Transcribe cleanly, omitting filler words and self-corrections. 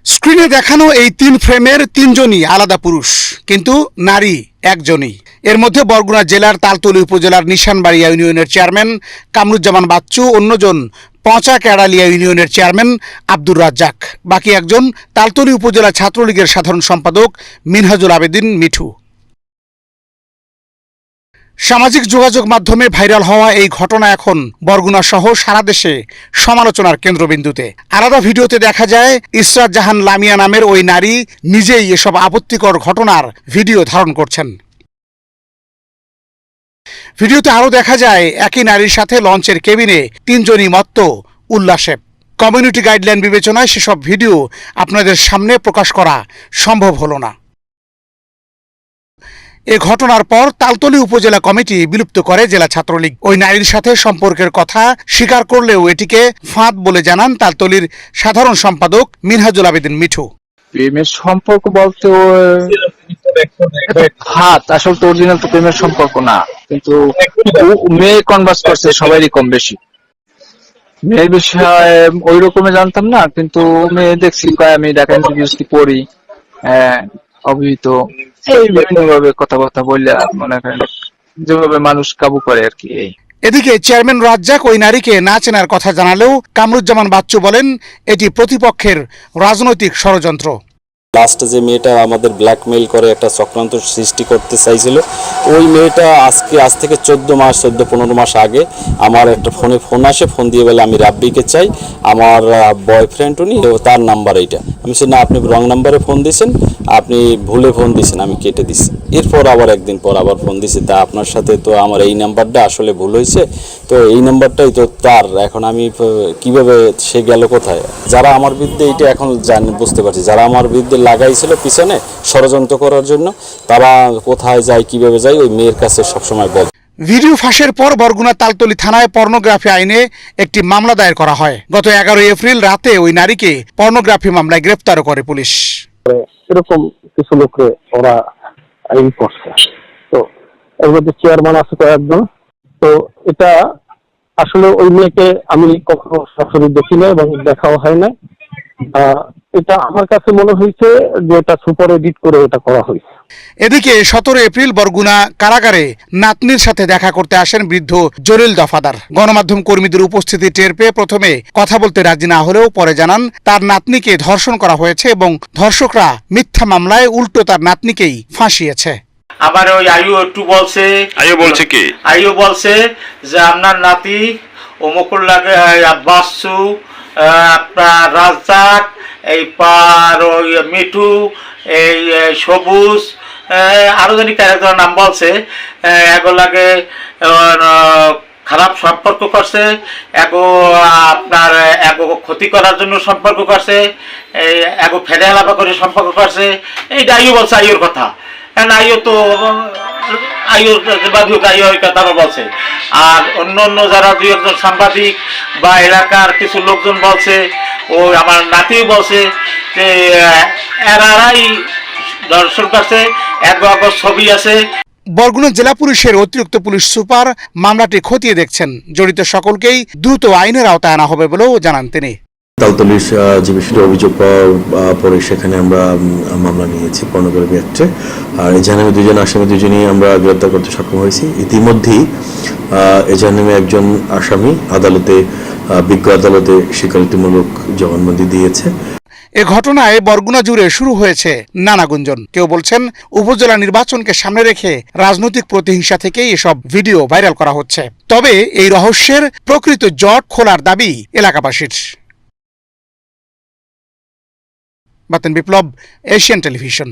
স্ক্রিনে দেখানো এই 3 ফ্রেমের 3জনই আলাদা পুরুষ, কিন্তু নারী একজনই। এর মধ্যে বরগুনা জেলার তালতলী উপজেলার নিশানবাড়িয়া ইউনিয়নের চেয়ারম্যান কামরুজ্জামান বাচ্চু, অন্যজন পচা কেড়ালিয়া ইউনিয়নের চেয়ারম্যান আব্দুর রাজ্জাক, বাকি একজন তালতলী উপজেলা ছাত্রলীগের সাধারণ সম্পাদক মিনহাজুল আবেদিন মিঠু। সামাজিক যোগাযোগ মাধ্যমে ভাইরাল হওয়া এই ঘটনা এখন বরগুনা সহ সারা দেশে সমালোচনার কেন্দ্রবিন্দুতে। আলাদা ভিডিওতে দেখা যায় ইসরাত জাহান লামিয়া নামের ওই নারী নিজেই এসব আপত্তিকর ঘটনার ভিডিও ধারণ করছেন। ভিডিওতে আরও দেখা যায় একই নারীর সাথে লঞ্চের কেবিনে 3জনই মত্ত উল্লাসে। কমিউনিটি গাইডলাইন বিবেচনায় সেসব ভিডিও আপনাদের সামনে প্রকাশ করা সম্ভব হলো না। এ ঘটনার পর তালতলী উপজেলা কমিটি বিলুপ্ত করে জেলা ছাত্রলীগ। ওই নারীর সাথে সম্পর্কের কথা স্বীকার করলেও এটিকে ফাঁদ বলে জানান তালতলীর সাধারণ সম্পাদক মিনহাজুল আবেদিন মিঠু। প্রেমের সম্পর্ক বলতে ফাঁদ, আসলে তো অরিজিনাল তো প্রেমের সম্পর্ক না, কিন্তু মেয়ে কনভার্স করছে সবারই কম বেশি। মেয়ের বিষয়ে ওই রকমের জানতাম না, কিন্তু মেয়ে দেখছি আমি ঢাকা ইউনিভার্সিটি পড়ি, অভিহিত এই বিভিন্ন ভাবে কথাবার্তা বললে মনে করেন যেভাবে মানুষ কাবু করে আর কি। এদিকে চেয়ারম্যান রাজ্জাক ওই নারীকে না চেনার কথা জানালেও কামরুজ্জামান বাচ্চু বলেন এটি প্রতিপক্ষের রাজনৈতিক ষড়যন্ত্র। লাস্টে যে মেয়েটা আমাদের ব্ল্যাকমেইল করে একটা চক্রান্ত সৃষ্টি করতে চাইছিল, ওই মেয়েটা আজ থেকে 14-15 মাস আগে আমার একটা ফোন আসে, ফোন দিয়ে বলে আমি রাব্বিকে চাই, আমার বয়ফ্রেন্ড উনি, তার নাম্বার এইটা। আমি বলছি না, আপনি রং নাম্বারে ফোন দিয়েছেন, আপনি ভুলে ফোন দিয়েছেন, আমি কেটে দিচ্ছি। এরপর আবার একদিন পর আবার ফোন দিয়েছি, তা আপনার সাথে তো আমার এই নাম্বারটা আসলে ভুল হয়েছে, তো এই নাম্বারটাই তো তার, এখন আমি কিভাবে সে গেল কোথায়। যারা আমার বিরুদ্ধে এইটা এখন বুঝতে পারছি, যারা আমার বিরুদ্ধে লাগাইছিল পিছনে ষড়যন্ত্র করার জন্য, তারা কোথায় যায় কিভাবে যায় ওই মেয়ের কাছে সবসময় বল। ভিডিও ফাঁসের পর বরগুনা তালতলী থানায় পর্নোগ্রাফি আইনে একটি মামলা দায়ের করা হয়। গত 11 এপ্রিল রাতে ওই নারীকে পর্নোগ্রাফি মামলায় গ্রেপ্তারও করে পুলিশ। এরকম কিছু লোককে ওরা এই করছে, তো এর মধ্যে চেয়ারম্যান আছে কয়েকজন। তো এটা আসলে ওই মেয়েকে আমি কখনো সরাসরি দেখি না এবং দেখাও হয় না। এটা আমার কাছে মনে হয়েছে যে এটা সুপার এডিট করে এটা করা হয়েছে। এদিকে 17 এপ্রিল বরগুনা কারাগারে নাতনির সাথে দেখা করতে আসেন বৃদ্ধ জলিল দফাদার। গণমাধ্যম কর্মীদের উপস্থিতি টের পেয়ে প্রথমে কথা বলতে রাজি না হলেও পরে জানান তার নাতনিকে ধর্ষণ করা হয়েছে এবং ধর্ষকরা মিথ্যা মামলায় উল্টো তার নাতনিকেই ফাঁসিয়েছে। আবার ওই আইও একটু বলছে কি আইও বলছে যে আপনার নাতি অমুকুর লাগে বাসু, আপনার রাজ্জাক, এই পার ওই মিঠু, এই সবুজ, আরো জানি ক্যারেক্টারের নাম বলছে, এগুলাকে খারাপ সম্পর্ক করছে, আপনার ক্ষতি করার জন্য সম্পর্ক করছে, ফেলে আলাপা করে সম্পর্ক করছে। এইটা আইও বলছে, আইওর কথা। আইও তো কথা বলছে। আর অন্য যারা 2-1 সাংবাদিক বা এলাকার কিছু লোকজন বলছে, ও আমার নাতিও বলছে যে এরাই দর্শন কাছে এক ছবি আছে। বরগুনা জেলা পুলিশের অতিরিক্ত পুলিশ সুপার মামলাটি খতিয়ে দেখছেন। জড়িত সকলকেই দ্রুত আইনের আওতায় আনা হবে বলেও জানান তিনি। তালতলী যে বিষয়টি অভিযোগ পাওয়ার পরে সেখানে আমরা মামলা নিয়েছি পর্নোগ্রাফি অ্যাক্টে। আর এজাহারে 2জন আসামি, 2জনই আমরা গ্রেপ্তার করতে সক্ষম হয়েছি। ইতিমধ্যেই এজাহারে একজন আসামি বিজ্ঞ আদালতে স্বীকারোক্তিমূলক জবানবন্দি দিয়েছে। এ ঘটনায় বরগুনা জুড়ে শুরু হয়েছে নানা গুঞ্জন। কেউ বলছেন উপজেলা নির্বাচনকে সামনে রেখে রাজনৈতিক প্রতিহিংসা থেকেই এসব ভিডিও ভাইরাল করা হচ্ছে। তবে এই রহস্যের প্রকৃত জট খোলার দাবি এলাকাবাসীর। বাতেন বিপ্লব, এশিয়ান টেলিভিশন।